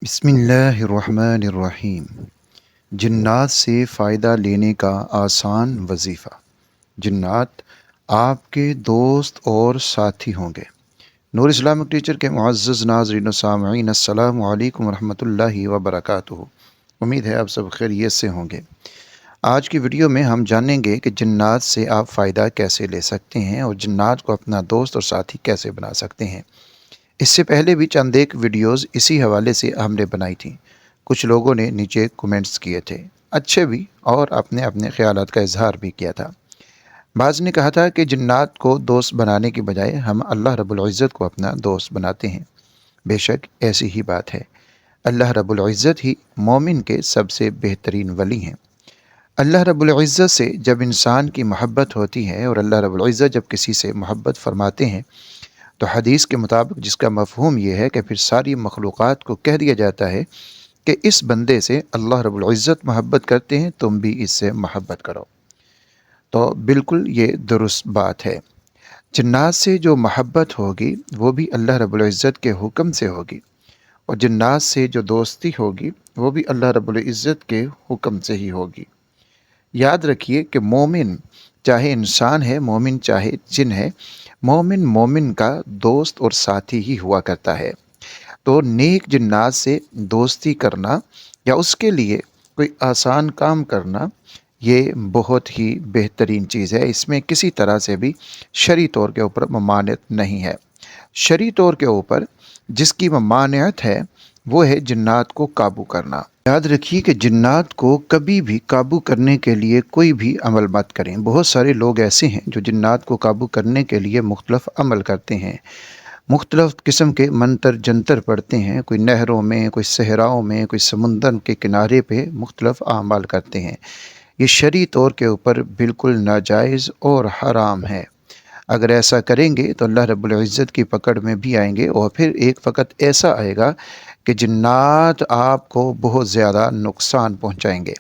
बिस्मिल्लाहिर्रहमानिर्रहीम। जन्नात से फ़ायदा लेने का आसान वजीफ़ा। जन्नात आपके दोस्त और साथी होंगे। नूर इस्लामिक टीचर के मुअज़्ज़ज़ नाज़रीन व सामईन, अस्सलामु अलैकुम व रहमतुल्लाहि व बरकातुहू। उम्मीद है आप सब खैरियत से होंगे। आज की वीडियो में हम जानेंगे कि जन्नात से आप फ़ायदा कैसे ले सकते हैं और जन्नात को अपना दोस्त और साथी कैसे बना सकते हैं। इससे पहले भी चंद एक वीडियोज़ इसी हवाले से हमने बनाई थी। कुछ लोगों ने नीचे कमेंट्स किए थे, अच्छे भी, और अपने अपने ख़यालात का इजहार भी किया था। बाज़ ने कहा था कि जन्नात को दोस्त बनाने की बजाय हम अल्लाह रब्बुल इज़्ज़त को अपना दोस्त बनाते हैं। बेशक ऐसी ही बात है। अल्लाह रब्बुल इज़्ज़त ही मोमिन के सबसे बेहतरीन वली हैं। अल्लाह रब्बुल इज़्ज़त से जब इंसान की मोहब्बत होती है और अल्लाह रब्बुल इज़्ज़त जब किसी से मोहब्बत फरमाते हैं तो हदीस के मुताबिक जिसका मफ़हूम ये है कि फिर सारी मखलूक़ात को कह दिया जाता है कि इस बंदे से अल्लाह रब्बुल इज़्ज़त मोहब्बत करते हैं, तुम भी इससे मोहब्बत करो। तो बिल्कुल ये दुरुस्त बात है। जन्नात से जो मोहब्बत होगी वो भी अल्लाह रब्बुल इज़्ज़त के हुक्म से होगी, और जन्नात से जो दोस्ती होगी वो भी अल्लाह रब्बुल इज़्ज़त के हुक्म से ही होगी। याद रखिए कि मोमिन चाहे इंसान है, मोमिन चाहे जिन है, मोमिन मोमिन का दोस्त और साथी ही हुआ करता है। तो नेक जिन्नात से दोस्ती करना या उसके लिए कोई आसान काम करना, ये बहुत ही बेहतरीन चीज़ है। इसमें किसी तरह से भी शरई तौर के ऊपर ममानियत नहीं है। शरई तौर के ऊपर जिसकी ममानियत है वो है जिन्नात को काबू करना। याद रखिए कि जिन्नात को कभी भी काबू करने के लिए कोई भी अमल मत करें। बहुत सारे लोग ऐसे हैं जो जिन्नात को काबू करने के लिए मुख्तलिफ अमल करते हैं, मुख्तलिफ़ किस्म के मंतर जंतर पढ़ते हैं। कोई नहरों में, कोई सहराओं में, कोई समुंदर के किनारे पे मुख्तलिफ़ आमाल करते हैं। ये शरई तौर के ऊपर बिल्कुल नाजायज़ और हराम है। अगर ऐसा करेंगे तो अल्लाह रब्बुल इज़्ज़त की पकड़ में भी आएंगे, और फिर एक वक़्त ऐसा आएगा कि जिन्नात आपको बहुत ज़्यादा नुकसान पहुँचाएंगे।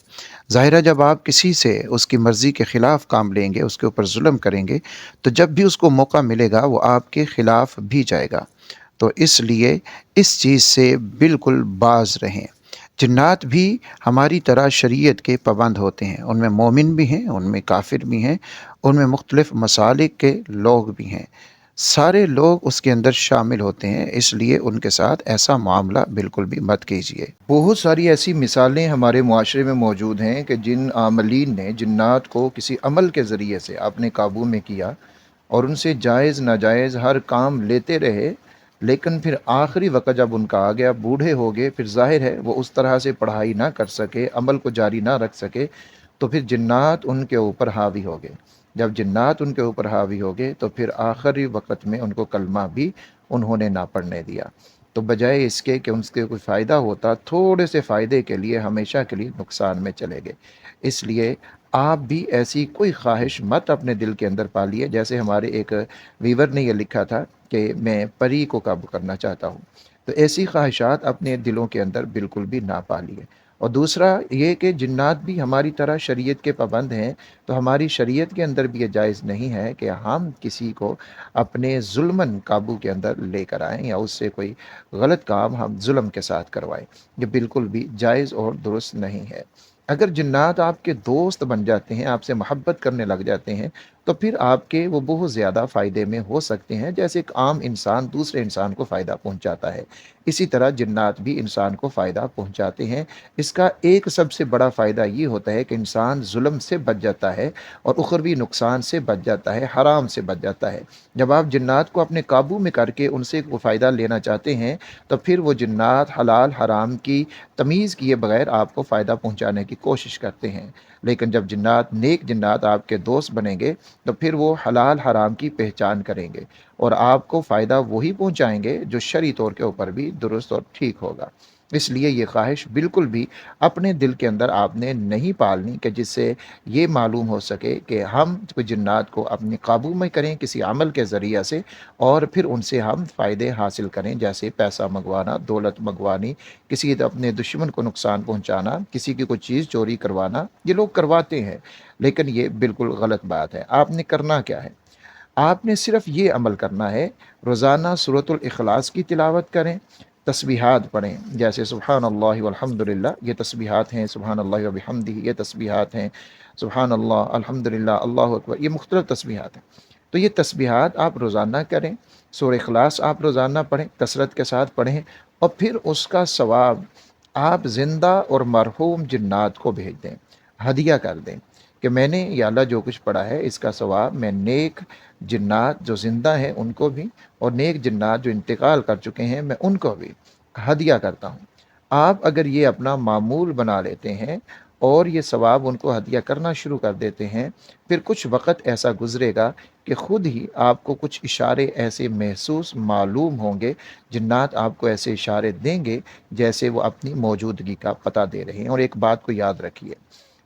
ज़ाहिर है, जब आप किसी से उसकी मर्ज़ी के ख़िलाफ़ काम लेंगे, उसके ऊपर जुल्म करेंगे, तो जब भी उसको मौका मिलेगा वो आपके ख़िलाफ़ भी जाएगा। तो इसलिए इस चीज़ से बिल्कुल बाज़ रहें। जिन्नात भी हमारी तरह शरीयत के पाबंद होते हैं। उनमें मोमिन भी हैं, उनमें काफिर भी हैं, उनमें मुख्तलिफ़ मसालिक के लोग भी हैं। सारे लोग उसके अंदर शामिल होते हैं, इसलिए उनके साथ ऐसा मामला बिल्कुल भी मत कीजिए। बहुत सारी ऐसी मिसालें हमारे मुआशरे में मौजूद हैं कि जिन आमलीन ने जिन्नात को किसी अमल के ज़रिए से अपने काबू में किया और उनसे जायज़ नाजायज़ हर काम लेते रहे, लेकिन फिर आखिरी वक़्त जब उनका आ गया, बूढ़े हो गए, फिर ज़ाहिर है वो उस तरह से पढ़ाई ना कर सके, अमल को जारी ना रख सके, तो फिर जिन्नात उनके ऊपर हावी हो गए। जब जिन्नात उनके ऊपर हावी हो गए तो फिर आखिरी वक़्त में उनको कलमा भी उन्होंने ना पढ़ने दिया। तो बजाय इसके कि उनसे कोई फ़ायदा होता, थोड़े से फ़ायदे के लिए हमेशा के लिए नुकसान में चले गए। इसलिए आप भी ऐसी कोई ख्वाहिश मत अपने दिल के अंदर पालिए। जैसे हमारे एक वीवर ने ये लिखा था कि मैं परी को काबू करना चाहता हूँ। तो ऐसी ख्वाहिशात अपने दिलों के अंदर बिल्कुल भी ना पालिए। और दूसरा ये कि जिन्नात भी हमारी तरह शरीयत के पाबंद हैं, तो हमारी शरीयत के अंदर भी ये जायज़ नहीं है कि हम किसी को अपने ज़ुल्मन काबू के अंदर लेकर आएँ या उससे कोई गलत काम हम ज़ुल्म के साथ करवाएँ। ये बिल्कुल भी जायज़ और दुरुस्त नहीं है। अगर जिन्नात आपके दोस्त बन जाते हैं, आपसे मोहब्बत करने लग जाते हैं, तो फिर आपके वो बहुत ज़्यादा फ़ायदे में हो सकते हैं, जैसे एक आम इंसान दूसरे इंसान को फ़ायदा पहुँचाता है। इसी तरह जिन्नात भी इंसान को फ़ायदा पहुँचाते हैं। इसका एक सबसे बड़ा फ़ायदा ये होता है कि इंसान ज़ुल्म से बच जाता है और उख़रवी नुकसान से बच जाता है, हराम से बच जाता है। जब आप जिन्नात को अपने काबू में करके उनसे वो फ़ायदा लेना चाहते हैं, तो फिर वो जिन्नात हलाल हराम की तमीज़ किए बगैर आपको फ़ायदा पहुँचाने की कोशिश करते हैं। लेकिन जब जिन्नात नेक जिन्नात आपके दोस्त बनेंगे, तो फिर वो हलाल हराम की पहचान करेंगे और आपको फ़ायदा वही पहुँचाएँगे जो शरई तौर के ऊपर भी दुरुस्त और ठीक होगा। इसलिए ये ख्वाहिश बिल्कुल भी अपने दिल के अंदर आपने नहीं पालनी कि जिससे ये मालूम हो सके कि हम कोई जिन्नात को अपने काबू में करें किसी अमल के ज़रिए से, और फिर उनसे हम फ़ायदे हासिल करें, जैसे पैसा मंगवाना, दौलत मंगवानी, किसी अपने दुश्मन को नुकसान पहुँचाना, किसी की कोई चीज़ चोरी करवाना। ये लोग करवाते हैं, लेकिन ये बिल्कुल गलत बात है। आपने करना क्या है? आपने सिर्फ़ ये अमल करना है, रोज़ाना सूरतुल इखलास की तिलावत करें, तस्बीहात पढ़ें, जैसे सुबहान अल्लाह वल्हम्दुलिल्लाह, ये तस्बीहात हैं, सुबहान अल्लाह व बिहम्दिही, ये तस्बीहात हैं, सुबहान अल्लाह, अल्हम्दुलिल्लाह, अल्लाहु अकबर, ये मुख्तलिफ तस्बीहात हैं। तो ये तस्बीहात आप रोज़ाना करें, सूरह इखलास आप रोज़ाना पढ़ें, कसरत के साथ पढ़ें, और फिर उसका सवाब आप ज़िंदा और मरहूम जिन्नात को भेज दें, हदिया कर दें कि मैंने या अल्लाह जो कुछ पढ़ा है इसका सवाब मैं नेक जिन्नात जो ज़िंदा हैं उनको भी, और नेक जिन्नात जो इंतकाल कर चुके हैं मैं उनको भी हदिया करता हूँ। आप अगर ये अपना मामूल बना लेते हैं और ये सवाब उनको हदिया करना शुरू कर देते हैं, फिर कुछ वक़्त ऐसा गुज़रेगा कि ख़ुद ही आपको कुछ इशारे ऐसे महसूस मालूम होंगे, जिन्नात आपको ऐसे इशारे देंगे जैसे वो अपनी मौजूदगी का पता दे रहे हैं। और एक बात को याद रखिए,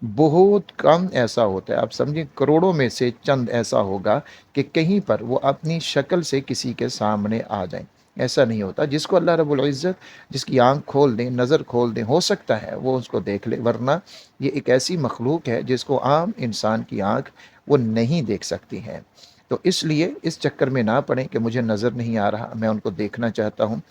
बहुत कम ऐसा होता है, आप समझें करोड़ों में से चंद ऐसा होगा कि कहीं पर वो अपनी शक्ल से किसी के सामने आ जाएं। ऐसा नहीं होता। जिसको अल्लाह रब्बुल इज़्ज़त जिसकी आँख खोल दें, नज़र खोल दें, हो सकता है वो उसको देख ले, वरना ये एक ऐसी मखलूक है जिसको आम इंसान की आँख वो नहीं देख सकती है। तो इसलिए इस चक्कर में ना पड़ें कि मुझे नज़र नहीं आ रहा, मैं उनको देखना चाहता हूँ।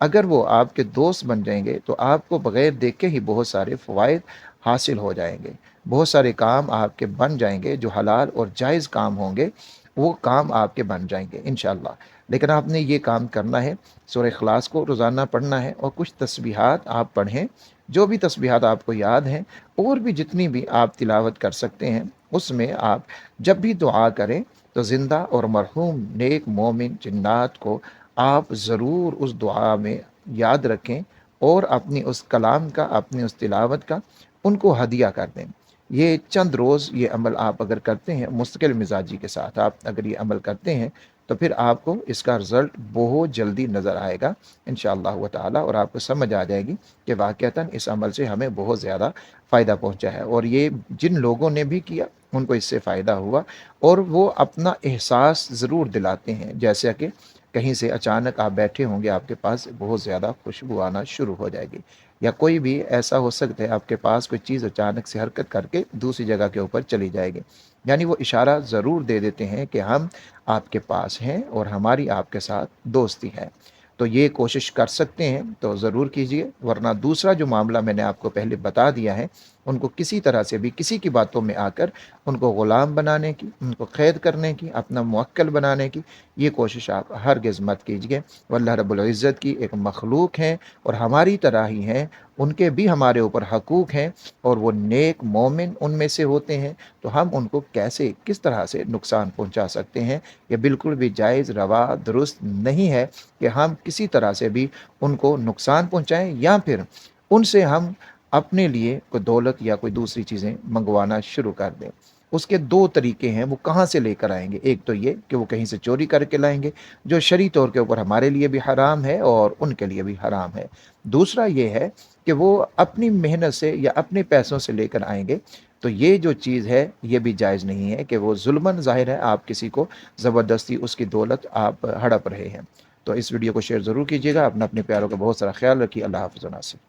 अगर वो आपके दोस्त बन जाएंगे तो आपको बग़ैर देखे ही बहुत सारे फ़वाइद हासिल हो जाएंगे, बहुत सारे काम आपके बन जाएंगे, जो हलाल और जायज़ काम होंगे वो काम आपके बन जाएंगे इंशाअल्लाह। लेकिन आपने ये काम करना है, सूरह इखलास को रोज़ाना पढ़ना है, और कुछ तस्बीहात आप पढ़ें, जो भी तस्बीहात आपको याद हैं, और भी जितनी भी आप तिलावत कर सकते हैं, उसमें आप जब भी दुआ करें तो ज़िंदा और मरहूम नेक मोमिन जिन्नात को आप ज़रूर उस दुआ में याद रखें, और अपनी उस कलाम का, अपनी उस तिलावत का उनको हदिया कर दें। ये चंद रोज़ ये अमल आप अगर करते हैं मुस्तकिल मिजाजी के साथ, आप अगर ये अमल करते हैं तो फिर आपको इसका रिज़ल्ट बहुत जल्दी नज़र आएगा इंशाअल्लाह व ताला, और आपको समझ आ जाएगी कि वाक़अतन इस अमल से हमें बहुत ज़्यादा फ़ायदा पहुँचा है। और ये जिन लोगों ने भी किया उनको इससे फ़ायदा हुआ, और वो अपना एहसास ज़रूर दिलाते हैं, जैसे कि कहीं से अचानक आप बैठे होंगे, आपके पास बहुत ज़्यादा खुशबू आना शुरू हो जाएगी, या कोई भी ऐसा हो सकता है आपके पास कोई चीज़ अचानक से हरकत करके दूसरी जगह के ऊपर चली जाएगी। यानी वो इशारा ज़रूर दे देते हैं कि हम आपके पास हैं और हमारी आपके साथ दोस्ती है। तो ये कोशिश कर सकते हैं तो ज़रूर कीजिए, वरना दूसरा जो मामला मैंने आपको पहले बता दिया है, उनको किसी तरह से भी किसी की बातों में आकर उनको ग़ुलाम बनाने की, उनको क़ैद करने की, अपना मुवक्किल बनाने की, ये कोशिश आप हरगिज़ मत कीजिए। वो अल्लाह रब्बुल इज़्ज़त की एक मखलूक हैं और हमारी तरह ही हैं, उनके भी हमारे ऊपर हकूक़ हैं, और वो नेक मोमिन उनमें से होते हैं। तो हम उनको कैसे किस तरह से नुकसान पहुँचा सकते हैं, ये बिल्कुल भी जायज़, रवा, दुरुस्त नहीं है कि हम किसी तरह से भी उनको नुकसान पहुँचाएँ, या फिर उनसे हम अपने लिए कोई दौलत या कोई दूसरी चीज़ें मंगवाना शुरू कर दें। उसके 2 तरीके हैं, वो कहाँ से लेकर आएँगे। एक तो ये कि वो कहीं से चोरी करके लाएँगे, जो शरई तौर के ऊपर हमारे लिए भी हराम है और उनके लिए भी हराम है। दूसरा ये है कि वो अपनी मेहनत से या अपने पैसों से लेकर आएँगे, तो ये जो चीज़ है ये भी जायज़ नहीं है कि वो ज़ुल्मन, ज़ाहिर है आप किसी को ज़बरदस्ती उसकी दौलत आप हड़प रहे हैं। तो इस वीडियो को शेयर ज़रूर कीजिएगा। अपना अपने प्यारों का बहुत सारा ख़्याल रखिए। अल्लाह हाफ़िज़ व नासिर।